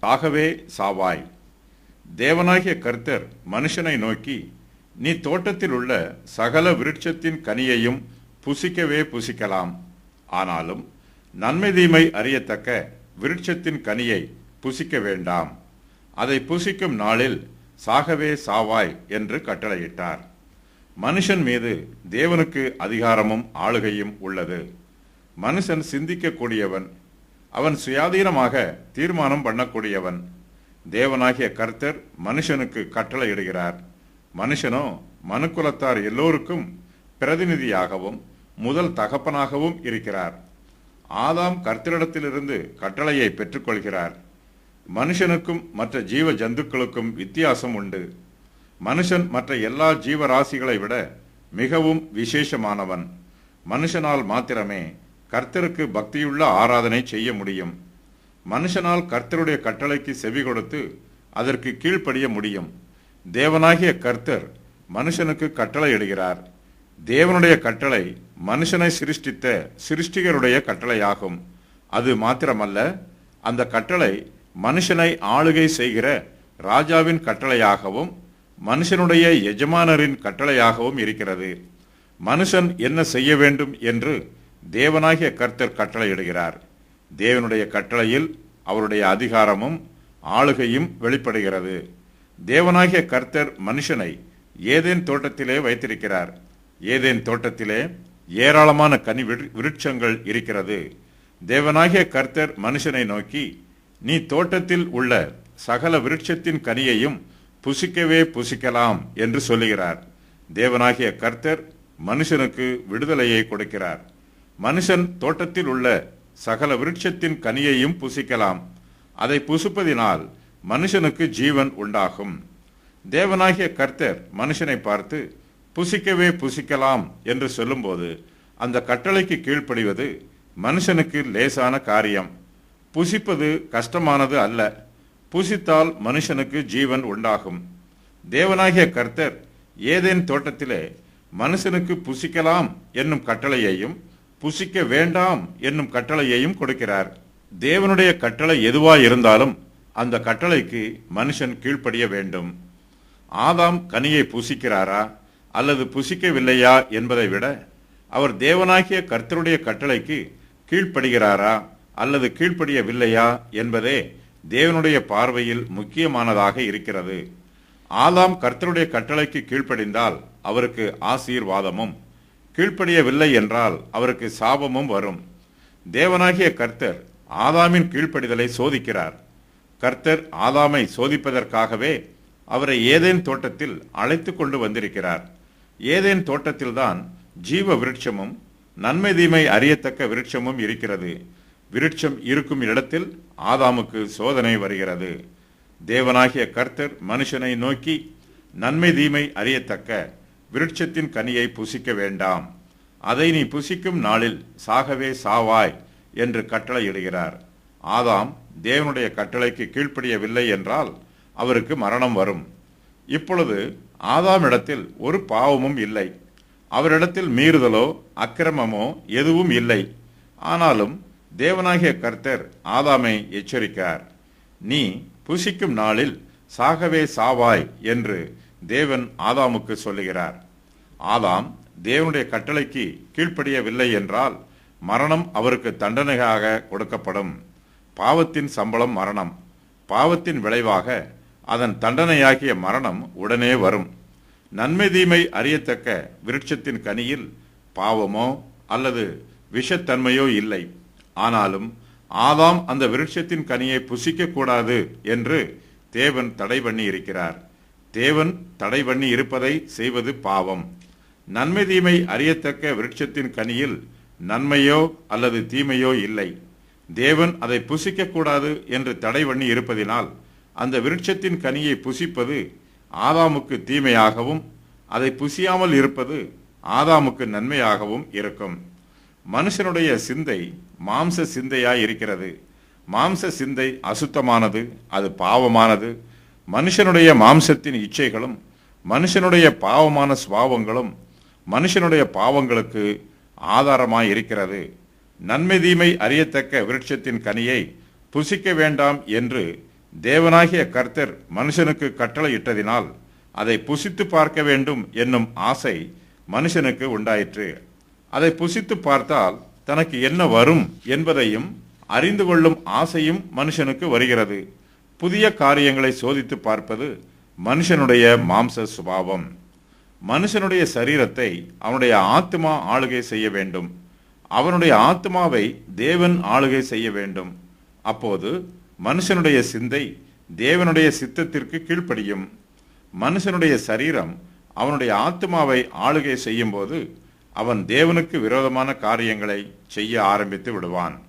சாகவே சாவாய். தேவனாகிய கர்த்தர் மனுஷனை நோக்கி, நீ தோட்டத்தில் உள்ள சகல விருட்சத்தின் கனியையும் புசிக்கவே புசிக்கலாம். ஆனாலும் நன்மை தீமை அறியத்தக்க விருட்சத்தின் கனியை புசிக்க வேண்டாம். அதை புசிக்கும் நாளில் சாகவே சாவாய் என்று கட்டளையிட்டார். மனுஷன் மீது தேவனுக்கு அதிகாரமும் ஆளுகையும் உள்ளது. மனுஷன் சிந்திக்கக்கூடியவன், அவன் சுயாதீனமாக தீர்மானம் பண்ணக்கூடியவன். தேவனாகிய கர்த்தர் மனுஷனுக்கு கட்டளையிடுகிறார். மனுஷனோ மனுக்குலத்தார் எல்லோருக்கும் பிரதிநிதியாகவும் முதல் தகப்பனாகவும் இருக்கிறார். ஆதாம் கர்த்தரிடத்திலிருந்து கட்டளையை பெற்றுக்கொள்கிறார். மனுஷனுக்கும் மற்ற ஜீவ ஜந்துக்களுக்கும் வித்தியாசம் உண்டு. மனுஷன் மற்ற எல்லா ஜீவராசிகளை விட மிகவும் விசேஷமானவன். மனுஷனால் மாத்திரமே கர்த்தருக்கு பக்தியுள்ள ஆராதனை செய்ய முடியும். மனுஷனால் கர்த்தருடைய கட்டளைக்கு செவி கொடுத்து அதற்கு கீழ்ப்படிய முடியும். தேவனாகிய கர்த்தர் மனுஷனுக்கு கட்டளையிடுகிறார். தேவனுடைய கட்டளை மனுஷனை சிருஷ்டித்த சிருஷ்டிகருடைய கட்டளையாகும். அது மாத்திரமல்ல, அந்த கட்டளை மனுஷனை ஆளுகை செய்கிற ராஜாவின் கட்டளையாகவும் மனுஷனுடைய எஜமானரின் கட்டளையாகவும் இருக்கிறது. மனுஷன் என்ன செய்ய வேண்டும் என்று தேவனாகிய கர்த்தர் கட்டளையிடுகிறார். தேவனுடைய கட்டளையில் அவருடைய அதிகாரமும் ஆளுகையும் வெளிப்படுகிறது. தேவனாகிய கர்த்தர் மனுஷனை ஏதேன் தோட்டத்திலே வைத்திருக்கிறார். ஏதேன் தோட்டத்திலே ஏராளமான கனி விருட்சங்கள் இருக்கிறது. தேவனாகிய கர்த்தர் மனுஷனை நோக்கி, நீ தோட்டத்தில் உள்ள சகல விருட்சத்தின் கனியையும் புசிக்கவே புசிக்கலாம் என்று சொல்லுகிறார். தேவனாகிய கர்த்தர் மனுஷனுக்கு விடுதலையை கொடுக்கிறார். மனுஷன் தோட்டத்தில் உள்ள சகல விருட்சத்தின் கனியையும் புசிக்கலாம். அதை புசிப்பதினால் மனுஷனுக்கு ஜீவன் உண்டாகும். தேவனாகிய கர்த்தர் மனுஷனை பார்த்து புசிக்கவே புசிக்கலாம் என்று சொல்லும்போது அந்த கட்டளைக்கு கீழ்ப்படிவது மனுஷனுக்கு லேசான காரியம். புசிப்பது கஷ்டமானது அல்ல. புசித்தால் மனுஷனுக்கு ஜீவன் உண்டாகும். தேவனாகிய கர்த்தர் ஏதேன் தோட்டத்திலே மனுஷனுக்கு புசிக்கலாம் என்னும் கட்டளையையும் புசிக்க வேண்டாம் என்னும் கட்டளையையும் கொடுக்கிறார். தேவனுடைய கட்டளை எதுவாய் இருந்தாலும் அந்த கட்டளைக்கு மனுஷன் கீழ்ப்படிய வேண்டும். ஆதாம் கனியை புசிக்கிறாரா அல்லது புசிக்கவில்லையா என்பதை விட அவர் தேவனாகிய கர்த்தருடைய கட்டளைக்கு கீழ்ப்படுகிறாரா அல்லது கீழ்ப்படியவில்லையா என்பதே தேவனுடைய பார்வையில் முக்கியமானதாக இருக்கிறது. ஆதாம் கர்த்தருடைய கட்டளைக்கு கீழ்ப்படிந்தால் அவருக்கு ஆசீர்வாதமும், கீழ்ப்படியவில்லை என்றால் அவருக்கு சாபமும் வரும். தேவனாகிய கர்த்தர் ஆதாமின் கீழ்ப்படிதலை சோதிக்கிறார். கர்த்தர் ஆதாமை சோதிப்பதற்காகவே அவரை ஏதேன் தோட்டத்தில் அழைத்து கொண்டு வந்திருக்கிறார். ஏதேன் தோட்டத்தில்தான் ஜீவ விருட்சமும் நன்மை தீமை அறியத்தக்க விருட்சமும் இருக்கிறது. விருட்சம் இருக்கும் இடத்தில் ஆதாமுக்கு சோதனை வருகிறது. தேவனாகிய கர்த்தர் மனுஷனை நோக்கி, நன்மை தீமை அறியத்தக்க விருட்சத்தின் கனியை புசிக்க வேண்டாம். அதை நீ புசிக்கும் நாளில் சாகவே சாவாய் என்று கட்டளையிடுகிறார். ஆதாம் தேவனுடைய கட்டளைக்கு கீழ்ப்படியவில்லை என்றால் அவருக்கு மரணம் வரும். இப்பொழுது ஆதாமிடத்தில் ஒரு பாவமும் இல்லை. அவரிடத்தில் மீறுதலோ அக்கிரமமோ எதுவும் இல்லை. ஆனாலும் தேவனாகிய கர்த்தர் ஆதாமை எச்சரிக்கிறார். நீ புசிக்கும் நாளில் சாகவே சாவாய் என்று தேவன் ஆதாமுக்கு சொல்லுகிறார். ஆதாம் தேவனுடைய கட்டளைக்கு கீழ்ப்படியவில்லை என்றால் மரணம் அவருக்கு தண்டனையாக கொடுக்கப்படும். பாவத்தின் சம்பளம் மரணம். பாவத்தின் விளைவாக அதன் தண்டனையாகிய மரணம் உடனே வரும். நன்மை தீமை அறியத்தக்க விருட்சத்தின் கனியில் பாவமோ அல்லது விஷத்தன்மையோ இல்லை. ஆனாலும் ஆதாம் அந்த விருட்சத்தின் கனியை புசிக்க கூடாது என்று தேவன் தடை பண்ணி இருக்கிறார். தேவன் தடை பண்ணி இருப்பதை செய்வது பாவம். நன்மை தீமை அறியத்தக்க விருட்சத்தின் கனியில் நன்மையோ அல்லது தீமையோ இல்லை. தேவன் அதை புசிக்க கூடாது என்று தடை பண்ணி இருப்பதினால் அந்த விருட்சத்தின் கனியை புசிப்பது ஆதாமுக்கு தீமையாகவும் அதை புசியாமல் இருப்பது ஆதாமுக்கு நன்மையாகவும் இருக்கும். மனுஷனுடைய சிந்தை மாம்ச சிந்தையாய் இருக்கிறது. மாம்ச சிந்தை அசுத்தமானது, அது பாவமானது. மனுஷனுடைய மாம்சத்தின் இச்சைகளும் மனுஷனுடைய பாவமான சுபாவங்களும் மனுஷனுடைய பாவங்களுக்கு ஆதாரமாய் இருக்கிறது. நன்மை தீமை அறியத்தக்க விருட்சத்தின் கனியை புசிக்க வேண்டாம் என்று தேவனாகிய கர்த்தர் மனுஷனுக்கு கட்டளையிட்டதினால் அதை புசித்து பார்க்க வேண்டும் என்னும் ஆசை மனுஷனுக்கு உண்டாயிற்று. அதை புசித்து பார்த்தால் தனக்கு என்ன வரும் என்பதையும் அறிந்து கொள்ளும் ஆசையும் மனுஷனுக்கு வருகிறது. புதிய காரியங்களை சோதித்து பார்ப்பது மனுஷனுடைய மாம்ச சுபாவம். மனுஷனுடைய சரீரத்தை அவனுடைய ஆத்மா ஆளுகை செய்ய வேண்டும். அவனுடைய ஆத்மாவை தேவன் ஆளுகை செய்ய வேண்டும். அப்போது மனுஷனுடைய சிந்தை தேவனுடைய சித்தத்திற்கு கீழ்ப்படியும். மனுஷனுடைய சரீரம் அவனுடைய ஆத்மாவை ஆளுகை செய்யும் போது அவன் தேவனுக்கு விரோதமான காரியங்களை செய்ய ஆரம்பித்து விடுவான்.